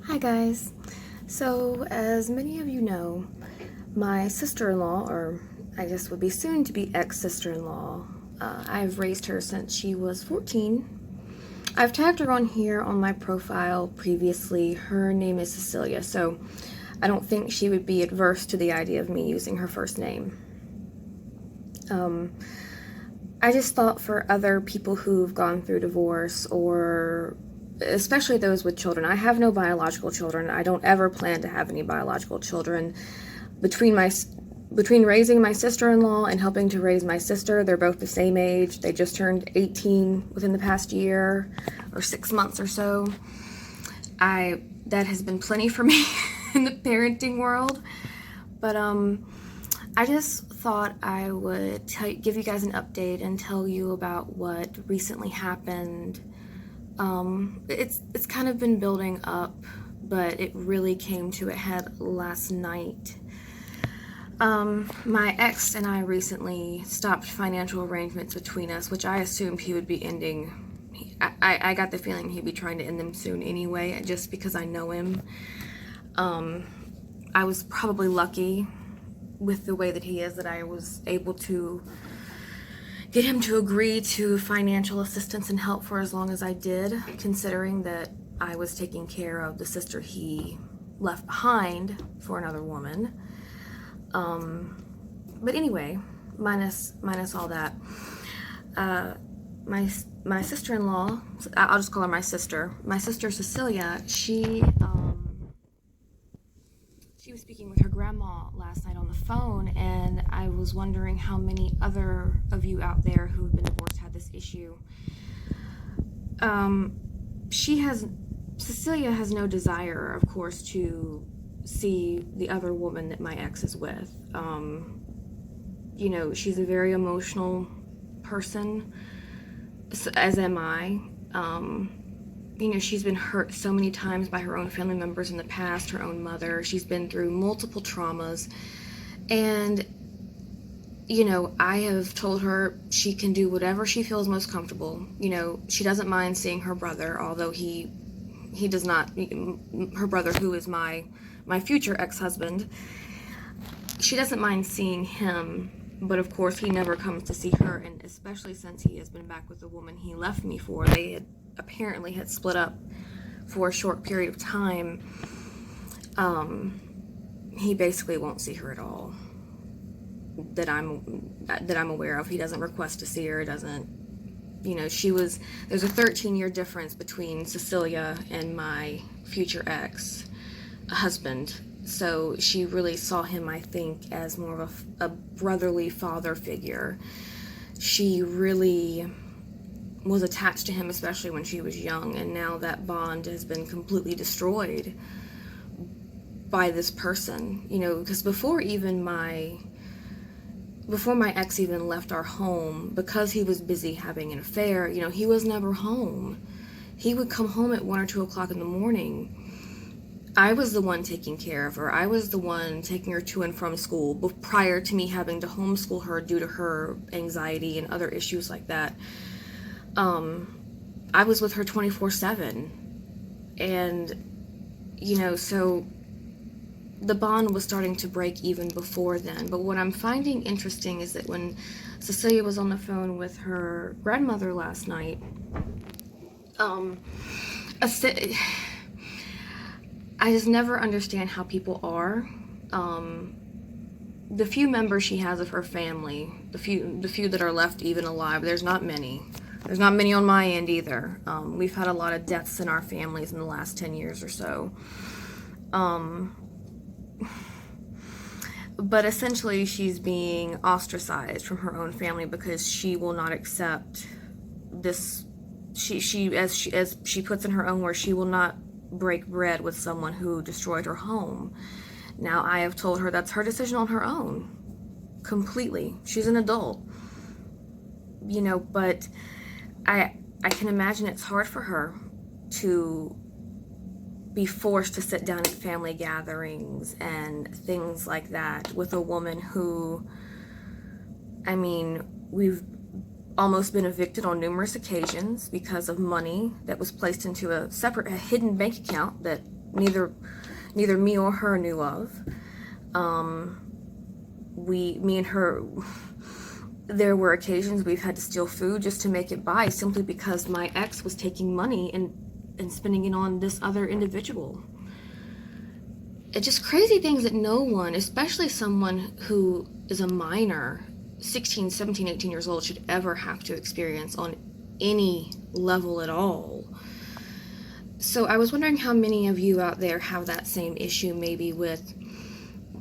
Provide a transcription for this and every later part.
Hi guys. So, as many of you know, my sister-in-law, or I guess would be soon to be ex-sister-in-law, I've raised her since she was 14. I've tagged her on here on my profile previously. Her name is Cecilia, so I don't think she would be adverse to the idea of me using her first name. I just thought for other people who've gone through divorce, or especially those with children. I have no biological children. I don't ever plan to have any biological children. Between raising my sister-in-law and helping to raise my sister, they're both the same age. They just turned 18 within the past year or 6 months or so. That has been plenty for me in the parenting world. But I just thought I would give you guys an update and tell you about what recently happened. It's kind of been building up, but it really came to a head last night. My ex and I recently stopped financial arrangements between us, which I assumed he would be ending. I got the feeling he'd be trying to end them soon anyway, just because I know him. I was probably lucky with the way that he is that I was able to get him to agree to financial assistance and help for as long as I did, considering that I was taking care of the sister he left behind for another woman. But anyway, minus all that, my sister-in-law, I'll just call her my sister Cecilia, she was speaking with her grandma last night on the phone, and I was wondering how many other of you out there who have been divorced had this issue. Cecilia has no desire, of course, to see the other woman that my ex is with. She's a very emotional person, as am I. She's been hurt so many times by her own family members in the past, her own mother. She's been through multiple traumas. And, I have told her she can do whatever she feels most comfortable. She doesn't mind seeing her brother, although he does not, her brother, who is my future ex-husband. She doesn't mind seeing him, but of course he never comes to see her, and especially since he has been back with the woman he left me for. They had apparently split up for a short period of time. He basically won't see her at all, that I'm aware of. He doesn't request to see her. There's a 13-year difference between Cecilia and my future ex-husband. So she really saw him, I think, as more of a brotherly father figure. She really was attached to him, especially when she was young, and now that bond has been completely destroyed by this person. Because before my ex even left our home, because he was busy having an affair, he was never home. He would come home at 1 or 2 o'clock in the morning. I was the one taking care of her. I was the one taking her to and from school prior to me having to homeschool her due to her anxiety and other issues like that. I was with her 24/7. And, so the bond was starting to break even before then. But what I'm finding interesting is that when Cecilia was on the phone with her grandmother last night, I just never understand how people are. The few members she has of her family, the few that are left even alive, there's not many. There's not many on my end either. We've had a lot of deaths in our families in the last 10 years or so. But essentially she's being ostracized from her own family because she will not accept this. As she puts in her own words, she will not break bread with someone who destroyed her home. Now, I have told her that's her decision on her own, completely. She's an adult, but I can imagine it's hard for her to be forced to sit down at family gatherings and things like that with a woman who, we've almost been evicted on numerous occasions because of money that was placed into a hidden bank account that neither me or her knew of. Me and her, there were occasions we've had to steal food just to make it by, simply because my ex was taking money and spending it on this other individual. It's just crazy things that no one, especially someone who is a minor, 16, 17, 18 years old, should ever have to experience on any level at all. So I was wondering how many of you out there have that same issue, maybe with,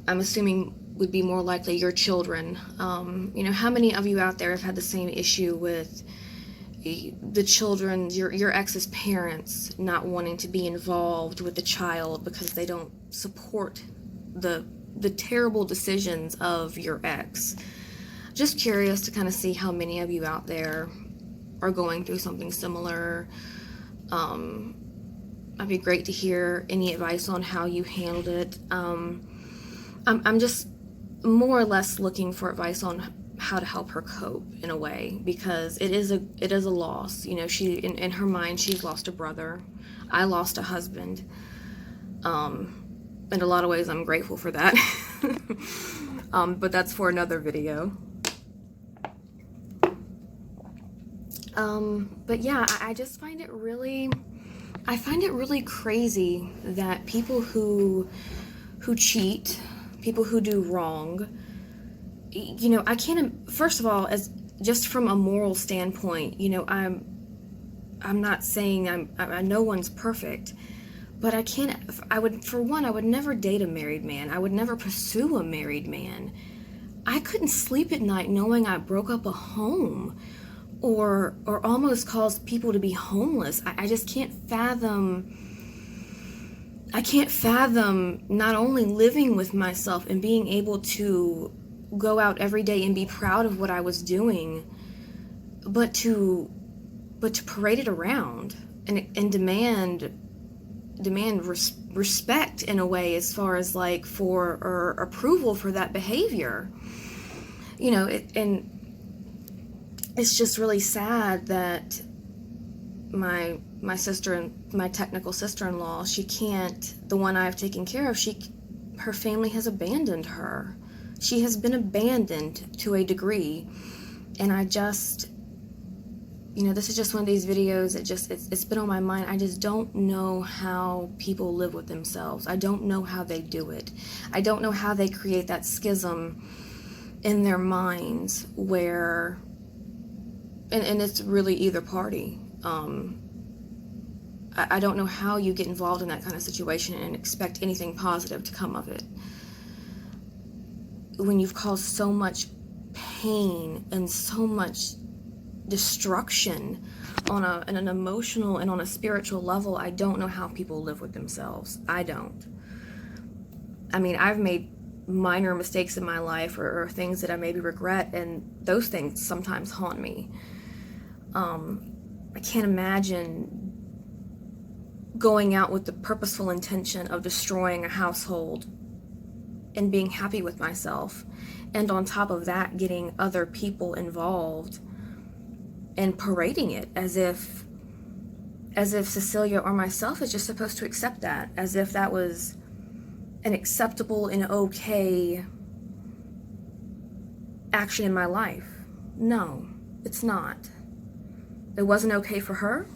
I'm assuming would be more likely your children. How many of you out there have had the same issue with the children, your ex's parents not wanting to be involved with the child because they don't support the terrible decisions of your ex? Just curious to kind of see how many of you out there are going through something similar. It'd be great to hear any advice on how you handled it. I'm just more or less looking for advice on how to help her cope in a way, because it is a loss. She in her mind, she's lost a brother. I lost a husband. In a lot of ways, I'm grateful for that. But that's for another video. But yeah, I just find it really crazy that people who cheat, people who do wrong, I can't, first of all, as just from a moral standpoint, I'm not saying no one's perfect, but I would never date a married man. I would never pursue a married man. I couldn't sleep at night knowing I broke up a home or almost caused people to be homeless. I just can't fathom. I can't fathom not only living with myself and being able to go out every day and be proud of what I was doing, but to parade it around and demand respect in a way, as far as like for approval for that behavior. And it's just really sad that my sister and my technical sister-in-law, she can't, the one I've taken care of, her family has abandoned her. She has been abandoned to a degree. And I just, this is just one of these videos that it's been on my mind. I just don't know how people live with themselves. I don't know how they do it. I don't know how they create that schism in their minds where, and it's really either party. I don't know how you get involved in that kind of situation and expect anything positive to come of it, when you've caused so much pain and so much destruction on an emotional and on a spiritual level. I don't know how people live with themselves. I don't. I mean, I've made minor mistakes in my life or things that I maybe regret, and those things sometimes haunt me. I can't imagine going out with the purposeful intention of destroying a household and being happy with myself, and on top of that getting other people involved and parading it as if Cecilia or myself is just supposed to accept that, as if that was an acceptable and okay action in my life. No, it's not. It wasn't okay for her,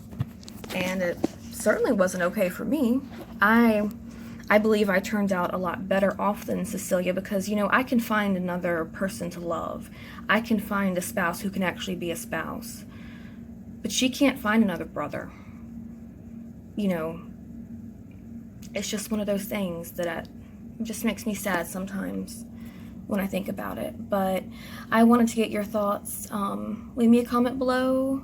and it certainly wasn't okay for me. I believe I turned out a lot better off than Cecilia, because, I can find another person to love. I can find a spouse who can actually be a spouse. But she can't find another brother. It's just one of those things that just makes me sad sometimes when I think about it. But I wanted to get your thoughts. Leave me a comment below.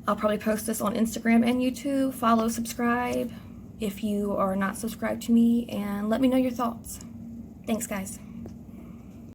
I'll probably post this on Instagram and YouTube. Follow, subscribe if you are not subscribed to me, and let me know your thoughts. Thanks, guys.